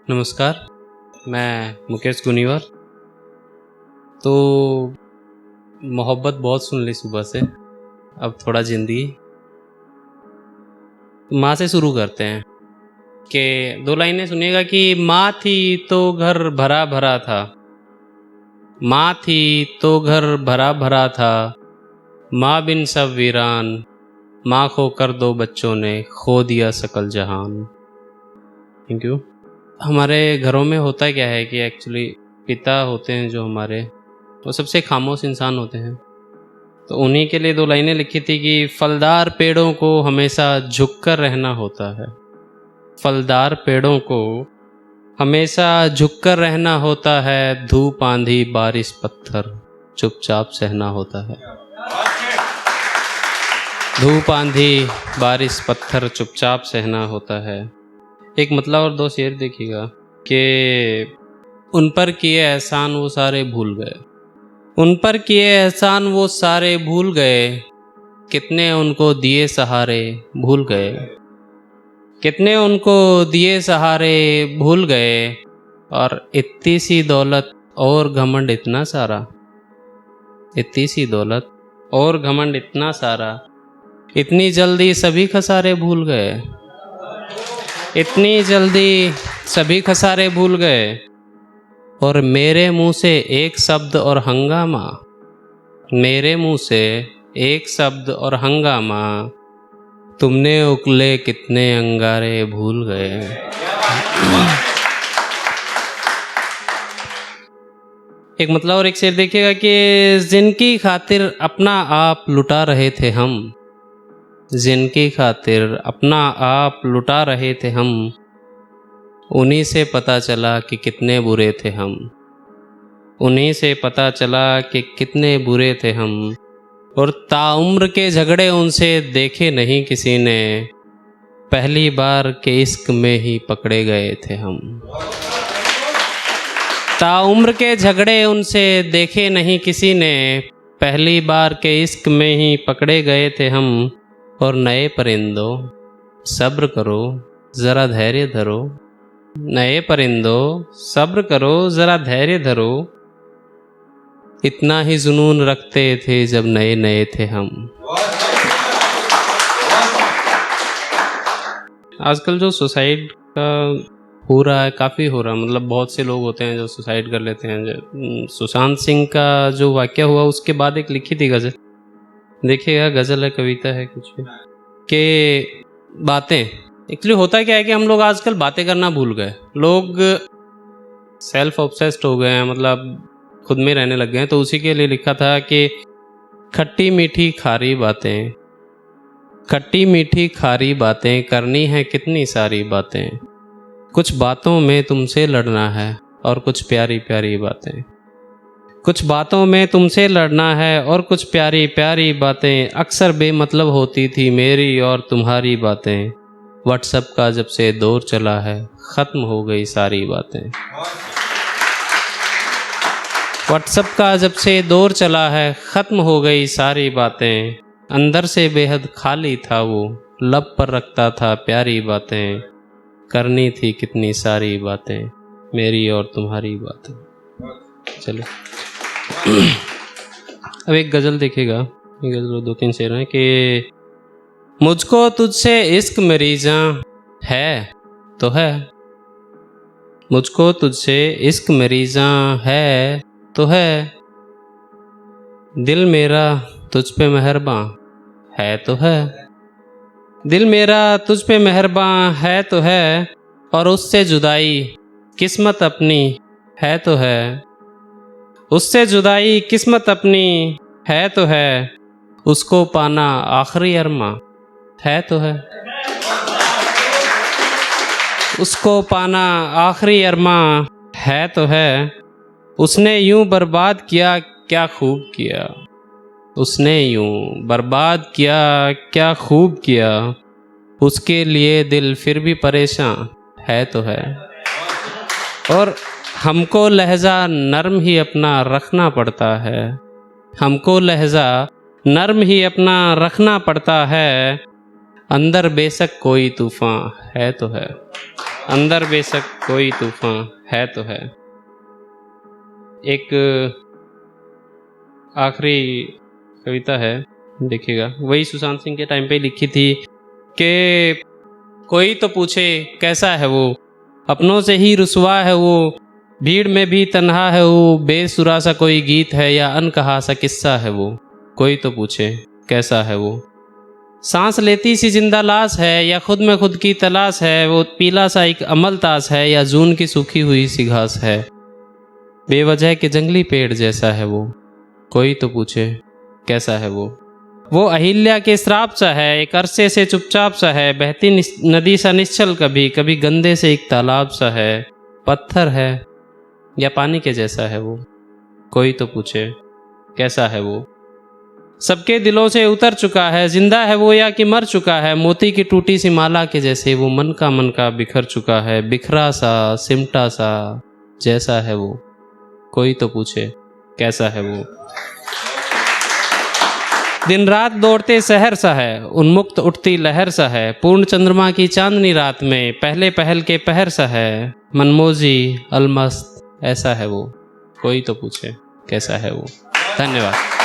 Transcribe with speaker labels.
Speaker 1: नमस्कार, मैं मुकेश गुनीवर। तो मोहब्बत बहुत सुन ली सुबह से, अब थोड़ा ज़िंदगी माँ से शुरू करते हैं कि 2 लाइनें सुनिएगा कि माँ थी तो घर भरा भरा था, माँ थी तो घर भरा भरा था, माँ बिन सब वीरान, माँ खो कर 2 बच्चों ने खो दिया सकल जहान। Thank you. हमारे घरों में होता क्या है कि एक्चुअली पिता होते हैं जो हमारे, वो सबसे खामोश इंसान होते हैं। तो उन्हीं के लिए 2 लाइनें लिखी थी कि फलदार पेड़ों को हमेशा झुककर रहना होता है, फलदार पेड़ों को हमेशा झुककर रहना होता है, धूप आंधी बारिश पत्थर चुपचाप सहना होता है। धूप आंधी बारिश पत्थर चुपचाप सहना होता है। एक मतलब और 2 शेर देखिएगा कि उन पर किए एहसान वो सारे भूल गए, उन पर किए एहसान वो सारे भूल गए, कितने उनको दिए सहारे भूल गए, कितने उनको दिए सहारे भूल गए, और इतनी सी दौलत और घमंड इतना सारा, इतनी सी दौलत और घमंड इतना सारा, इतनी जल्दी सभी खसारे भूल गए, इतनी जल्दी सभी खसारे भूल गए, और मेरे मुंह से एक शब्द और हंगामा, मेरे मुंह से एक शब्द और हंगामा, तुमने उगले कितने अंगारे भूल गए। एक मतलब और एक शेर देखिएगा कि जिनकी खातिर अपना आप लुटा रहे थे हम, जिनकी खातिर अपना आप लुटा रहे थे हम, उन्हीं से पता चला कि कितने बुरे थे हम, उन्हीं से पता चला कि कितने बुरे थे हम, और ताउम्र के झगड़े उनसे देखे नहीं किसी ने, पहली बार के इश्क में ही पकड़े गए थे हम। ताउम्र के झगड़े उनसे देखे नहीं किसी ने, पहली बार के इश्क में ही पकड़े गए थे हम। और नए परिंदों सब्र करो ज़रा धैर्य धरो, नए परिंदों सब्र करो ज़रा धैर्य धरो, इतना ही जुनून रखते थे जब नए नए थे हम। आजकल जो सुसाइड का हो रहा है, काफ़ी हो रहा है, मतलब बहुत से लोग होते हैं जो सुसाइड कर लेते हैं। सुशांत सिंह का जो वाक़या हुआ उसके बाद एक लिखी थी गज़ल, देखिएगा, गज़ल है कविता है कुछ भी, कि बातें एक्चुअली होता क्या है कि हम लोग आजकल बातें करना भूल गए, लोग सेल्फ ऑब्सेस्ड हो गए हैं, मतलब खुद में रहने लग गए हैं। तो उसी के लिए लिखा था कि खट्टी मीठी खारी बातें, खट्टी मीठी खारी बातें करनी है कितनी सारी बातें, कुछ बातों में तुमसे लड़ना है और कुछ प्यारी प्यारी बातें, कुछ बातों में तुमसे लड़ना है और कुछ प्यारी प्यारी बातें, अक्सर बेमतलब होती थी मेरी और तुम्हारी बातें, व्हाट्सएप का जब से दौर चला है ख़त्म हो गई सारी बातें, व्हाट्सएप का जब से दौर चला है ख़त्म हो गई सारी बातें, अंदर से बेहद खाली था वो, लब पर रखता था प्यारी बातें, करनी थी कितनी सारी बातें मेरी और तुम्हारी बातें। चलो अब एक गज़ल देखिएगा, ये गज़ल 2-3 शेर हैं कि मुझको तुझसे इश्क मरीज़ा है तो है, मुझको तुझसे इश्क मरीज़ा है तो है, दिल मेरा तुझ पे मेहरबां है तो है, दिल मेरा तुझ पे मेहरबां है तो है, और उससे जुदाई किस्मत अपनी है तो है, उससे जुदाई किस्मत अपनी है तो है, उसको पाना आखिरी अरमा है तो है, उसको पाना आखिरी अरमा है तो है, उसने यूं बर्बाद किया क्या खूब किया, उसने यूं बर्बाद किया क्या खूब किया, उसके लिए दिल फिर भी परेशान है तो है, और हमको लहजा नर्म ही अपना रखना पड़ता है, हमको लहजा नर्म ही अपना रखना पड़ता है, अंदर बेशक कोई तूफान है तो है। अंदर बेशक कोई तूफान है तो है। एक आखिरी कविता है, देखिएगा, वही सुशांत सिंह के टाइम पे लिखी थी कि कोई तो पूछे कैसा है वो, अपनों से ही रुसवा है वो, भीड़ में भी तन्हा है वो, बेसुरा सा कोई गीत है या अनकहा सा किस्सा है वो। कोई तो पूछे कैसा है वो, सांस लेती सी जिंदा लाश है या खुद में खुद की तलाश है, वो पीला सा एक अमल ताश है या जून की सूखी हुई सी घास है, बेवजह के जंगली पेड़ जैसा है वो। कोई तो पूछे कैसा है वो अहिल्या के श्राप सा है, एक अरसे से चुपचाप सा है, बहती नदी सा निश्चल कभी कभी गंदे से एक तालाब सा है, पत्थर है या पानी के जैसा है वो। कोई तो पूछे कैसा है वो, सबके दिलों से उतर चुका है, जिंदा है वो या कि मर चुका है, मोती की टूटी सी माला के जैसे वो मन का बिखर चुका है, बिखरा सा सिमटा सा जैसा है वो। कोई तो पूछे कैसा है वो, दिन रात दौड़ते शहर सा है, उन्मुक्त उठती लहर सा है, पूर्ण चंद्रमा की चांदनी रात में पहले पहल के पहर सा है, मनमोजी अलमस्त ऐसा है वो। कोई तो पूछे कैसा है वो। धन्यवाद।